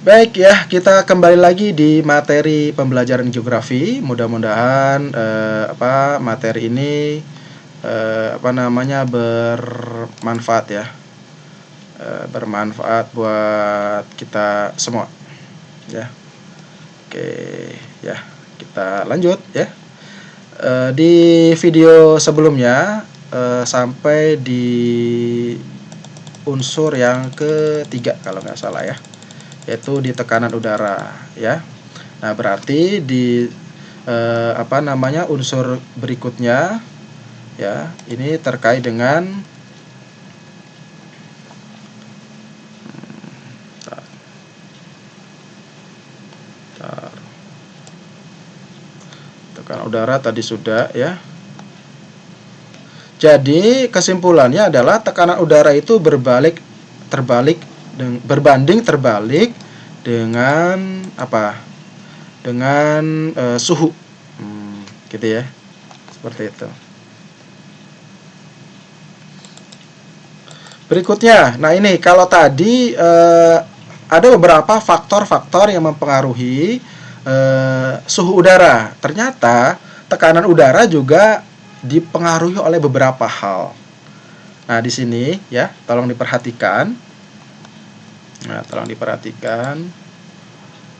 Baik ya, kita kembali lagi di materi pembelajaran geografi. Mudah-mudahan materi ini bermanfaat ya. Bermanfaat buat kita semua ya. Oke ya, kita lanjut ya. Di video sebelumnya sampai di unsur yang ketiga kalau nggak salah ya, yaitu di tekanan udara ya. Nah, berarti di unsur berikutnya ya, ini terkait dengan tekanan udara tadi sudah ya. Jadi kesimpulannya adalah tekanan udara itu berbanding terbalik dengan apa? Dengan suhu, gitu ya, seperti itu. Berikutnya, nah ini kalau tadi ada beberapa faktor-faktor yang mempengaruhi suhu udara. Ternyata tekanan udara juga dipengaruhi oleh beberapa hal. Nah, di sini ya, tolong diperhatikan.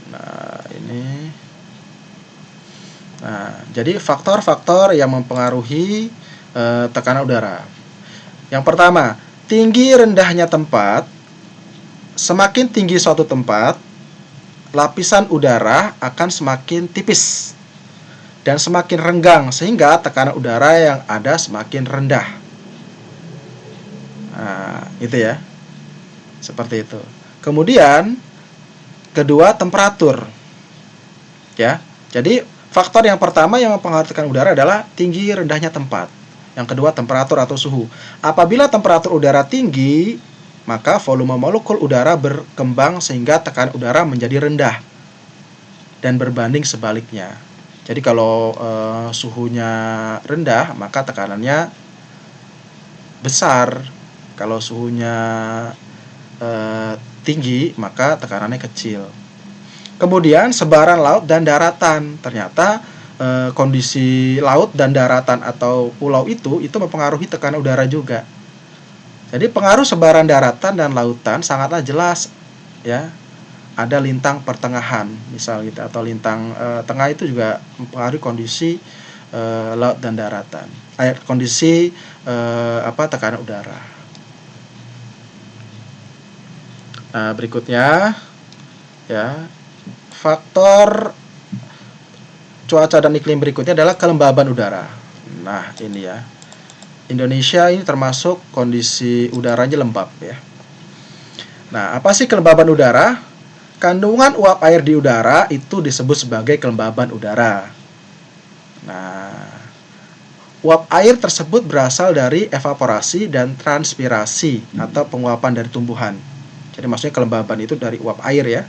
Nah, ini. Nah, jadi faktor-faktor yang mempengaruhi tekanan udara. Yang pertama, tinggi rendahnya tempat. Semakin tinggi suatu tempat, lapisan udara akan semakin tipis dan semakin renggang, sehingga tekanan udara yang ada semakin rendah. Nah, itu ya. Seperti itu. Kemudian, kedua, temperatur. Ya. Jadi, faktor yang pertama yang mempengaruhi tekanan udara adalah tinggi rendahnya tempat. Yang kedua, temperatur atau suhu. Apabila temperatur udara tinggi, maka volume molekul udara berkembang sehingga tekanan udara menjadi rendah. Dan berbanding sebaliknya. Jadi kalau suhunya rendah, maka tekanannya besar. Kalau suhunya tinggi, maka tekanannya kecil. Kemudian sebaran laut dan daratan. Ternyata kondisi laut dan daratan atau pulau itu mempengaruhi tekanan udara juga. Jadi pengaruh sebaran daratan dan lautan sangatlah jelas ya. Ada lintang pertengahan misal gitu, atau lintang tengah itu juga mempengaruhi kondisi laut dan daratan. Kondisi tekanan udara. Nah, berikutnya ya, faktor cuaca dan iklim berikutnya adalah kelembaban udara. Nah, ini ya. Indonesia ini termasuk kondisi udaranya lembab ya. Nah, apa sih kelembaban udara? Kandungan uap air di udara itu disebut sebagai kelembaban udara. Nah, uap air tersebut berasal dari evaporasi dan transpirasi atau penguapan dari tumbuhan. Jadi maksudnya kelembaban itu dari uap air ya.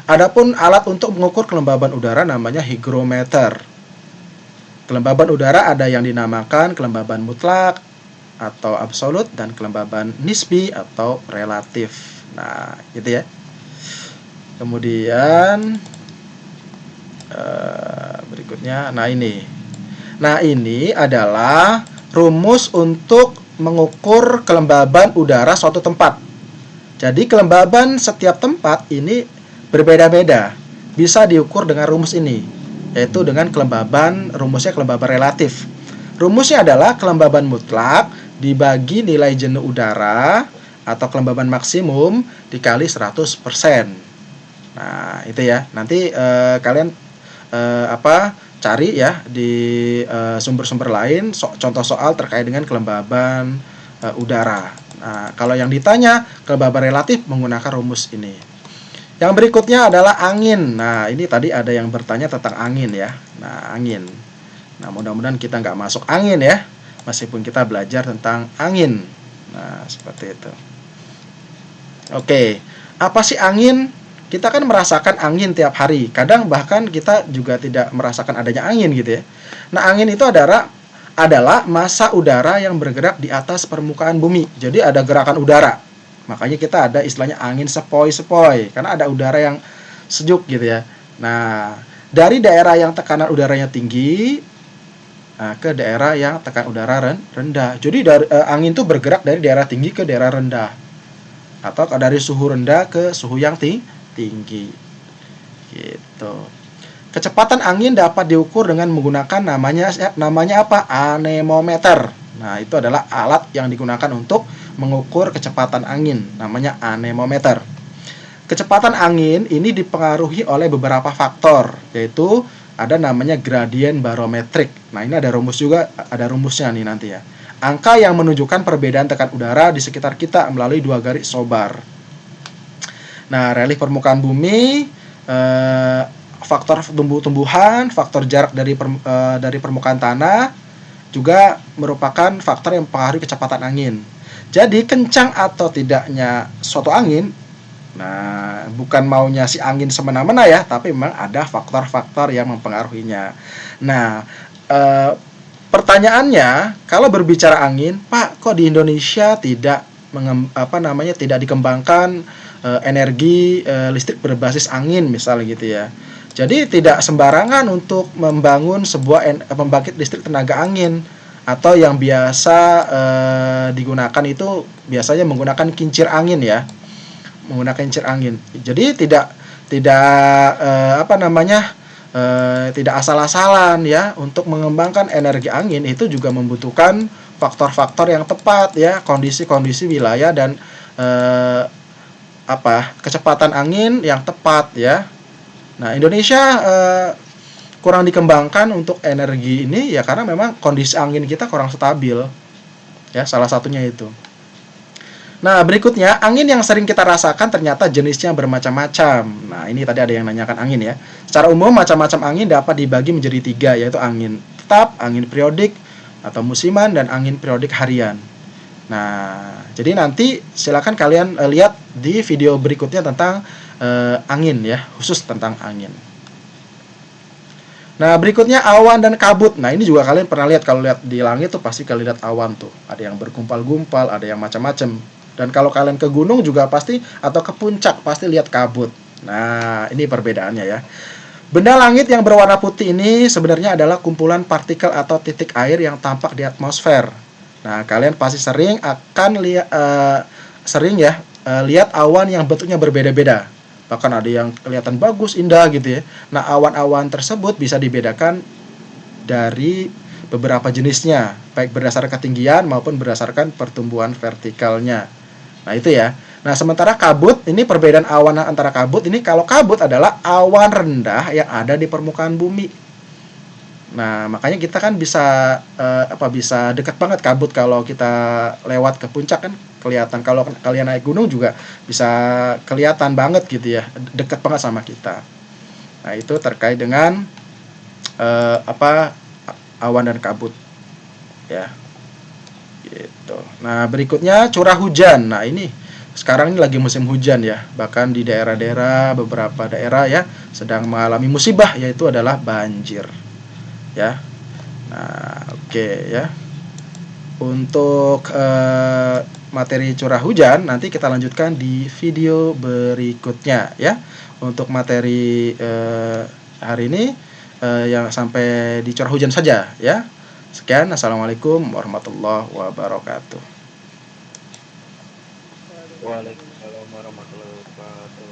Adapun alat untuk mengukur kelembaban udara namanya hygrometer. Kelembaban udara ada yang dinamakan kelembaban mutlak atau absolut dan kelembaban nisbi atau relatif. Nah, gitu ya. Kemudian berikutnya, nah ini adalah rumus untuk mengukur kelembaban udara suatu tempat. Jadi kelembaban setiap tempat ini berbeda-beda. Bisa diukur dengan rumus ini, yaitu dengan rumusnya kelembaban relatif. Rumusnya adalah kelembaban mutlak dibagi nilai jenuh udara atau kelembaban maksimum dikali 100%. Nah, itu ya. Nanti kalian cari ya di sumber-sumber lain contoh soal terkait dengan kelembaban udara. Nah, kalau yang ditanya kelembaban relatif menggunakan rumus ini. Yang berikutnya adalah angin. Nah, ini tadi ada yang bertanya tentang angin ya. Nah, angin. Nah, mudah-mudahan kita nggak masuk angin ya, meskipun kita belajar tentang angin. Nah, seperti itu. Oke, apa sih angin? Kita kan merasakan angin tiap hari. Kadang bahkan kita juga tidak merasakan adanya angin gitu ya. Nah, angin itu adalah massa udara yang bergerak di atas permukaan bumi. Jadi ada gerakan udara. Makanya kita ada istilahnya angin sepoi-sepoi. Karena ada udara yang sejuk gitu ya. Nah, dari daerah yang tekanan udaranya tinggi ke daerah yang tekanan udara rendah. Jadi angin tuh bergerak dari daerah tinggi ke daerah rendah, atau dari suhu rendah ke suhu yang tinggi. Gitu. Kecepatan angin dapat diukur dengan menggunakan namanya apa? Anemometer. Nah, itu adalah alat yang digunakan untuk mengukur kecepatan angin, namanya anemometer. Kecepatan angin ini dipengaruhi oleh beberapa faktor, yaitu ada namanya gradien barometrik. Nah, ini ada rumusnya nih nanti ya. Angka yang menunjukkan perbedaan tekanan udara di sekitar kita melalui 2 garis sobar. Nah, relief permukaan bumi, faktor tumbuh-tumbuhan, faktor jarak dari permukaan tanah juga merupakan faktor yang mempengaruhi kecepatan angin. Jadi kencang atau tidaknya suatu angin, nah bukan maunya si angin semena-mena ya, tapi memang ada faktor-faktor yang mempengaruhinya. Nah, pertanyaannya, kalau berbicara angin, Pak, kok di Indonesia tidak tidak dikembangkan energi listrik berbasis angin misalnya gitu ya. Jadi tidak sembarangan untuk membangun sebuah pembangkit listrik tenaga angin, atau yang biasa digunakan itu biasanya menggunakan kincir angin ya, menggunakan kincir angin. Jadi tidak tidak asal-asalan ya untuk mengembangkan energi angin. Itu juga membutuhkan faktor-faktor yang tepat ya, kondisi-kondisi wilayah dan kecepatan angin yang tepat ya. Nah, Indonesia kurang dikembangkan untuk energi ini ya karena memang kondisi angin kita kurang stabil ya, salah satunya itu. Nah, berikutnya, angin yang sering kita rasakan ternyata jenisnya bermacam-macam. Nah, ini tadi ada yang nanyakan angin ya. Secara umum, macam-macam angin dapat dibagi menjadi 3, yaitu angin tetap, angin periodik atau musiman, dan angin periodik harian. Nah, jadi nanti silakan kalian lihat di video berikutnya tentang angin ya, khusus tentang angin. Nah, berikutnya awan dan kabut. Nah, ini juga kalian pernah lihat, kalau lihat di langit tuh pasti kalian lihat awan tuh. Ada yang bergumpal-gumpal, ada yang macam-macam. Dan kalau kalian ke gunung juga pasti, atau ke puncak pasti lihat kabut. Nah, ini perbedaannya ya. Benda langit yang berwarna putih ini sebenarnya adalah kumpulan partikel atau titik air yang tampak di atmosfer. Nah, kalian pasti sering lihat awan yang bentuknya berbeda-beda. Bahkan ada yang kelihatan bagus, indah gitu ya. Nah, awan-awan tersebut bisa dibedakan dari beberapa jenisnya, baik berdasarkan ketinggian maupun berdasarkan pertumbuhan vertikalnya. Nah, itu ya. Nah, sementara kabut, ini perbedaan awan antara kabut ini, kalau kabut adalah awan rendah yang ada di permukaan bumi. Nah, makanya kita kan bisa bisa dekat banget kabut kalau kita lewat ke puncak kan kelihatan. Kalau kalian naik gunung juga bisa kelihatan banget gitu ya, dekat banget sama kita. Nah, itu terkait dengan awan dan kabut ya. Gitu. Nah, berikutnya curah hujan. Nah, ini sekarang ini lagi musim hujan ya. Bahkan di beberapa daerah ya sedang mengalami musibah, yaitu adalah banjir. Ya. Nah, oke ya. Untuk materi curah hujan nanti kita lanjutkan di video berikutnya ya. Untuk materi hari ini yang sampai di curah hujan saja ya. Sekian, assalamualaikum warahmatullahi wabarakatuh. Waalaikumsalam warahmatullahi wabarakatuh.